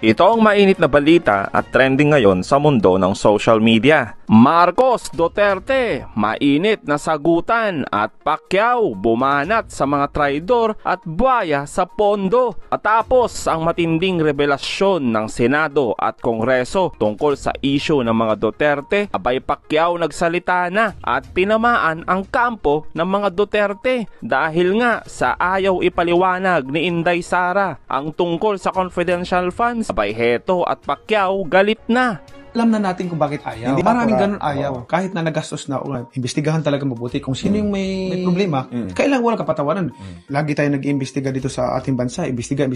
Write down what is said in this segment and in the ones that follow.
Ito ang mainit na balita at trending ngayon sa mundo ng social media. Marcos Duterte, mainit na sagutan at Pacquiao bumanat sa mga traidor at buwaya sa pondo. Matapos ang matinding revelasyon ng Senado at Kongreso tungkol sa isyu ng mga Duterte, abay Pacquiao nagsalita na at tinamaan ang kampo ng mga Duterte dahil nga sa ayaw ipaliwanag ni Inday Sara ang tungkol sa confidential funds. Abay Heto at Pacquiao galit na. Alam na natin kung bakit ayaw. Maraming ganun ayaw. Kahit na nagastos na, imbestigahan talaga mabuti kung sino yung may problema. Kailangan walang kapatawaran. Lagi tayo nag-iimbestiga dito sa ating bansa. Imbestiga,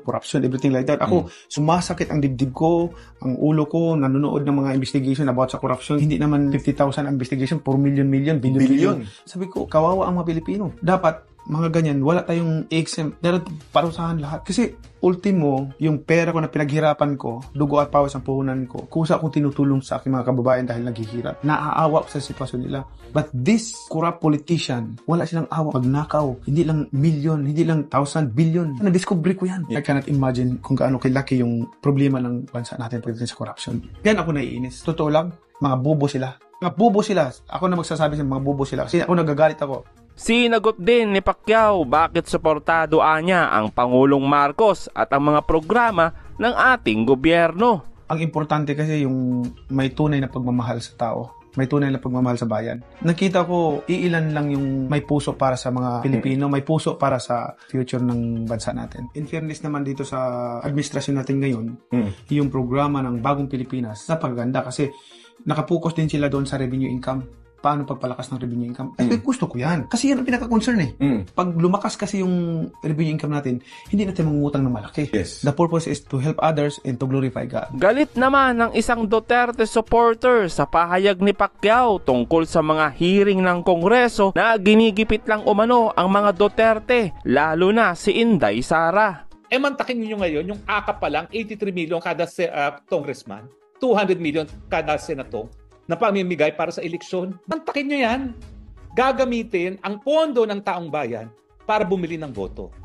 corruption, everything like that. Ako, sumasakit ang dibdib ko, ang ulo ko, nanonood ng mga investigation about sa corruption. Hindi naman 50,000 ang investigation, 4 million, billion. Sabi ko, kawawa ang mga Pilipino. Dapat, mga ganyan, wala tayong exempt. Dapat parusahan lahat. Kasi, ultimo, yung pera ko na pinaghirapan ko, dugo at pawis ang puhunan ko, kusa akong tinutulong sa aking mga kababayan dahil naghihirap. Naaawa ko sa sitwasyon nila. But this corrupt politician, wala silang awa. Magnakaw, hindi lang million, hindi lang 1,000, billion. Na-discover ko yan. I cannot imagine kung gaano kilaki yung problema ng bansa natin pagdating sa corruption. Yan ako naiinis. Totoo lang, mga bobo sila. Mga bobo sila. Ako na magsasabi sa mga bobo sila. Kasi ako nagagalit ako. Sinagot din ni Pacquiao bakit suportado niya ang Pangulong Marcos at ang mga programa ng ating gobyerno. Ang importante kasi yung may tunay na pagmamahal sa tao. May tunay na pagmamahal sa bayan. Nakita ko, iilan lang yung may puso para sa mga Pilipino, may puso para sa future ng bansa natin. In fairness naman dito sa administrasyon natin ngayon, yung programa ng Bagong Pilipinas, napakaganda kasi nakapokus din sila doon sa revenue income. Paano pagpalakas ng revenue income? Gusto ko yan. Kasi yan ang pinaka-concern eh. Pag lumakas kasi yung revenue income natin, hindi natin mangungutang na malaki. Yes. The purpose is to help others and to glorify God. Galit naman ng isang Duterte supporter sa pahayag ni Pacquiao tungkol sa mga hearing ng Kongreso na ginigipit lang umano ang mga Duterte, lalo na si Inday Sara. Mantakin niyo ngayon yung akap pa lang 83 million kada congressman, 200 million kada senator na pamimigay para sa eleksyon. Mantakin nyo yan. Gagamitin ang pondo ng taong bayan para bumili ng boto.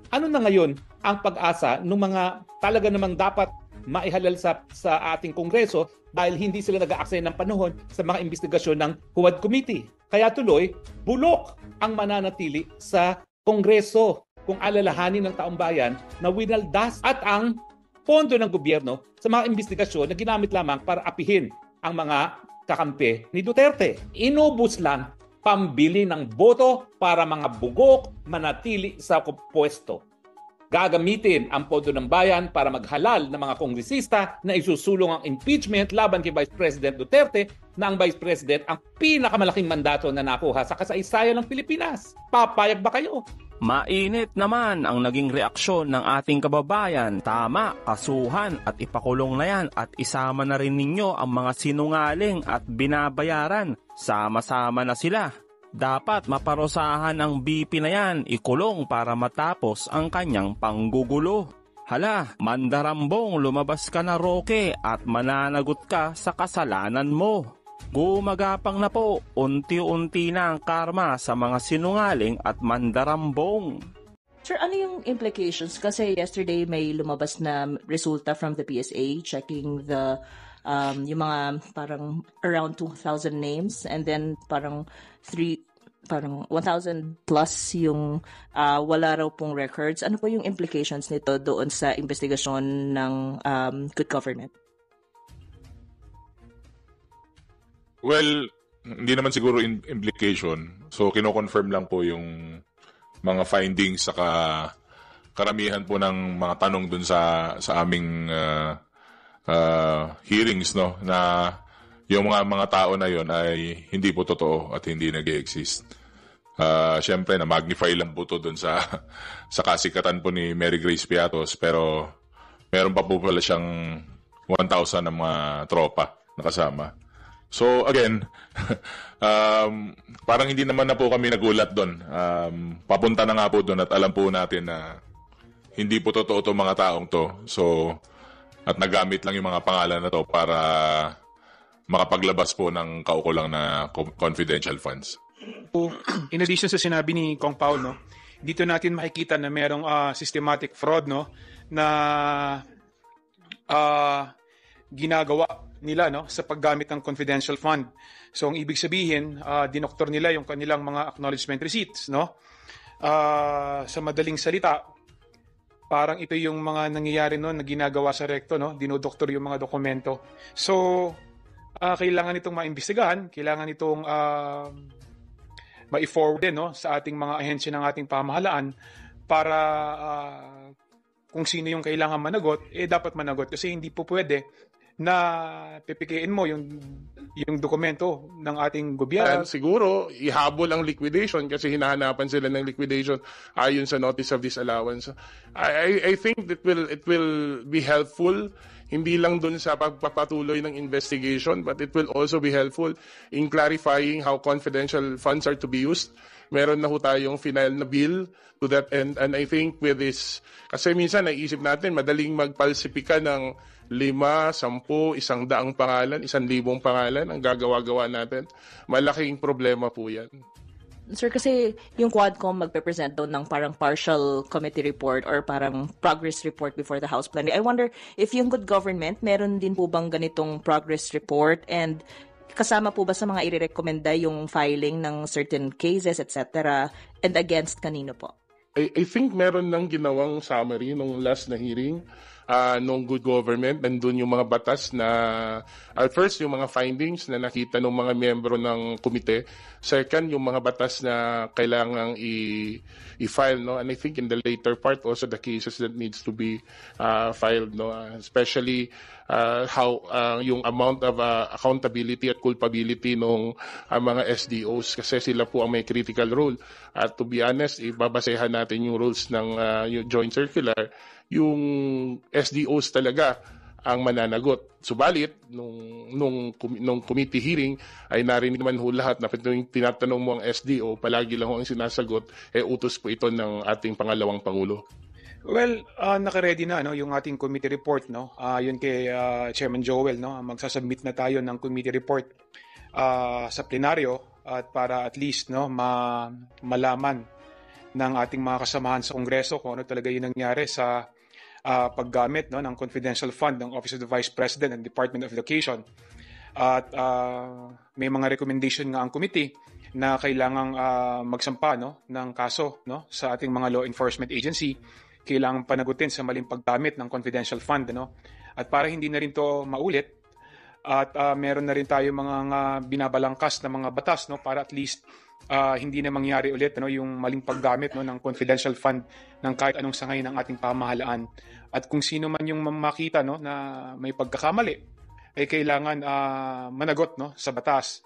Ano na ngayon ang pag-asa ng mga talaga namang dapat maihalal sa ating Kongreso dahil hindi sila nag-aaksaya ng panahon sa mga investigasyon ng Huwad Committee. Kaya tuloy, bulok ang mananatili sa Kongreso kung alalahanin ng taong bayan na winaldas at ang pondo ng gobyerno sa mga investigasyon na ginamit lamang para apihin ang mga kakampi ni Duterte. Inubos lang pambili ng boto para mga bugok manatili sa pwesto. Gagamitin ang pondo ng bayan para maghalal ng mga kongresista na isusulong ang impeachment laban kay Vice President Duterte na ang Vice President ang pinakamalaking mandato na nakuha sa kasaysayan ng Pilipinas. Papayag ba kayo? Mainit naman ang naging reaksyon ng ating kababayan. Tama, kasuhan at ipakulong na yan at isama na rin ninyo ang mga sinungaling at binabayaran. Sama-sama na sila. Dapat maparusahan ang BP na yan, ikulong para matapos ang kanyang panggugulo. Hala, mandarambong lumabas ka na Roque at mananagot ka sa kasalanan mo. Gumagapang na po, unti-unti na ang karma sa mga sinungaling at mandarambong. Sir, ano yung implications? Kasi yesterday may lumabas na resulta from the PSA checking the yung mga parang around 2,000 names and then parang 1,000 plus yung wala raw pong records. Ano po yung implications nito doon sa investigasyon ng good government? Well, hindi naman siguro implication. So, kino-confirm lang po yung mga findings saka karamihan po ng mga tanong dun sa aming hearings, no, na yung mga tao na yon ay hindi po totoo at hindi nag-exist. Siyempre, na-magnify lang po to dun sa kasikatan po ni Mary Grace Piatos, pero meron pa po pala siyang 1,000 na mga tropa na kasama. So again, parang hindi naman na po kami nagulat doon. Papunta na nga po doon at alam po natin na hindi po totoo itong mga taong to. So, at nagamit lang yung mga pangalan na to para makapaglabas po ng kaukulang na confidential funds. In addition sa sinabi ni Kong Paul, no, dito natin makikita na merong systematic fraud, no, na ginagawa nila, no, sa paggamit ng confidential fund. So ang ibig sabihin, dinoktor nila yung kanilang mga acknowledgement receipts, no. Sa madaling salita, parang ito yung mga nangyayari noon na ginagawa sa Recto, no, dinodoktor yung mga dokumento. So kailangan itong maimbestigahan, kailangan itong ma-forward din, no, sa ating mga ahensya ng ating pamahalaan para kung sino yung kailangan managot, dapat managot, kasi hindi po pwede na pipikiin mo yung dokumento ng ating gobyerno. Siguro ihabol ang liquidation kasi hinahanapan sila ng liquidation ayon sa notice of disallowance. I think it will be helpful, hindi lang dun sa pagpapatuloy ng investigation, but it will also be helpful in clarifying how confidential funds are to be used. Meron na ho tayong final na bill to that end, and I think with this, kasi minsan naisip natin madaling magpalsipika ng 5, 10, 100 pangalan, 1,000 pangalan ang gagawa-gawa natin. Malaking problema po yan. Sir, kasi yung Quadcom magpe-present doon ng parang partial committee report or parang progress report before the House plenary. I wonder if yung good government, meron din po bang ganitong progress report, and kasama po ba sa mga irerekomenda yung filing ng certain cases, etc., and against kanino po? I think meron nang ginawang summary nung last na hearing nung good government. Nandun yung mga batas na, first, yung mga findings na nakita ng mga miyembro ng komite. Second, yung mga batas na kailangang i-file, no? And I think in the later part, also the cases that needs to be filed, no? Especially how yung amount of accountability at culpability ng mga SDOs, kasi sila po ang may critical role. At to be honest, ibabasehan natin yung rules ng yung joint circular, yung SDOs talaga ang mananagot. Subalit, nung committee hearing, ay narinig naman ho lahat na tinatanong mo ang SDO, palagi lang ho ang sinasagot, utos po ito ng ating pangalawang Pangulo. Well, naka-ready na, no, yung ating committee report, no. Yun kay Chairman Joel, no. Magsasubmit na tayo ng committee report sa plenaryo, at para at least, no, malaman ng ating mga kasamahan sa Kongreso kung ano talaga yung nangyari sa paggamit, no, ng confidential fund ng Office of the Vice President and Department of Education. At may mga recommendation nga ang committee na kailangang magsampa, no, ng kaso, no, sa ating mga law enforcement agency. Kailangang panagutin sa maling paggamit ng confidential fund, no. At para hindi na rin to maulit, at meron na rin tayo mga binabalangkas na mga batas, no, para at least hindi na mangyari ulit, no, yung maling paggamit, no, ng confidential fund ng kahit anong sangay ng ating pamahalaan. At kung sino man yung makita, no, na may pagkakamali, ay kailangan managot, no, sa batas.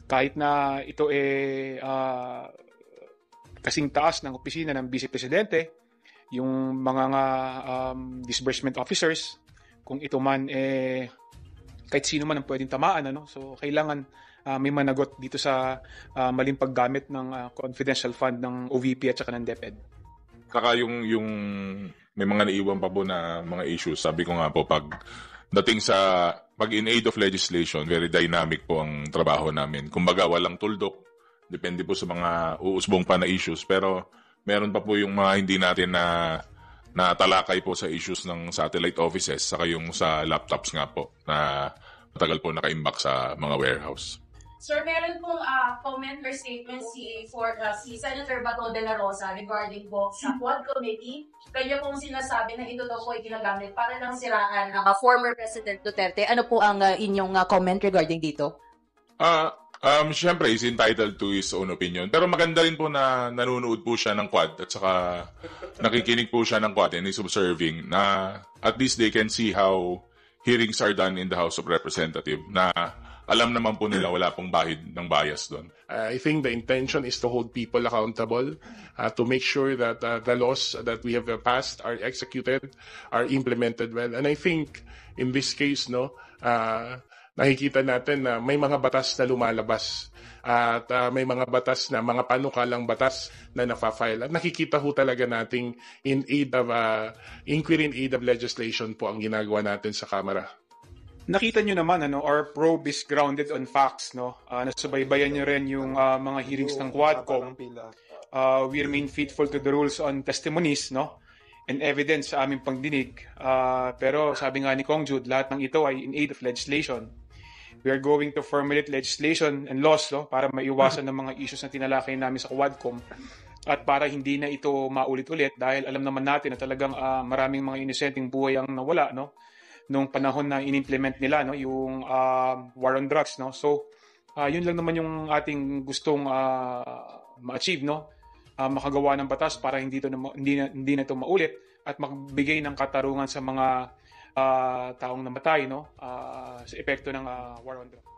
Kahit na ito kasing taas ng opisina ng Vice Presidente, yung mga disbursement officers, kung ito man kahit sino man ang pwedeng tamaan, ano. So kailangan may managot dito sa maling paggamit ng confidential fund ng OVP at saka ng DepEd. Saka yung may mga naiwan pa po na mga issues. Sabi ko nga po, pag dating sa in aid of legislation, very dynamic po ang trabaho namin. Kumbaga walang tuldok, depende po sa mga uusbong pa na issues, pero meron pa po yung mga hindi natin na talakay po sa issues ng satellite offices, saka yung sa laptops nga po na matagal po naka-imbak sa mga warehouse. Sir, meron pong comment or statement si Senator Bato de la Rosa regarding po sa Quad Committee. Kanya pong sinasabi na ito daw po ay ginagamit para lang siraan ang former President Duterte. Ano po ang inyong comment regarding dito? Siyempre, he's entitled to his own opinion. Pero maganda rin po na nanonood po siya ng Quad at saka nakikinig po siya ng Quad and is observing na at least they can see how hearings are done in the House of Representatives na alam naman po nila wala pong bahid ng bias doon. I think the intention is to hold people accountable, to make sure that the laws that we have passed are executed, are implemented well. And I think in this case, no, nakikita natin na may mga batas na lumalabas at may mga batas na mga panukalang batas na nafa-file. At nakikita ho talaga nating in aid of inquiry in aid of legislation po ang ginagawa natin sa Kamara. Nakita nyo naman, ano, our probe is grounded on facts, no. Nasubaybayan nyo rin yung mga hearings ng Quadcom. we remain faithful to the rules on testimonies, no? And evidence sa aming pagdinig. Pero sabi nga ni Kong Jude, lahat ng ito ay in aid of legislation. We are going to formulate legislation and laws, no, para maiwasan ng mga issues na tinalakay namin sa Quadcom at para hindi na ito maulit-ulit dahil alam naman natin na talagang maraming mga inosenteng buhay ang nawala, no, nung panahon na in-implement nila, no, yung war on drugs, no. So yun lang naman yung ating gustong ma-achieve, no, makagawa ng batas para hindi na ito maulit at magbigay ng katarungan sa mga taong namatay, no, sa epekto ng war on drugs.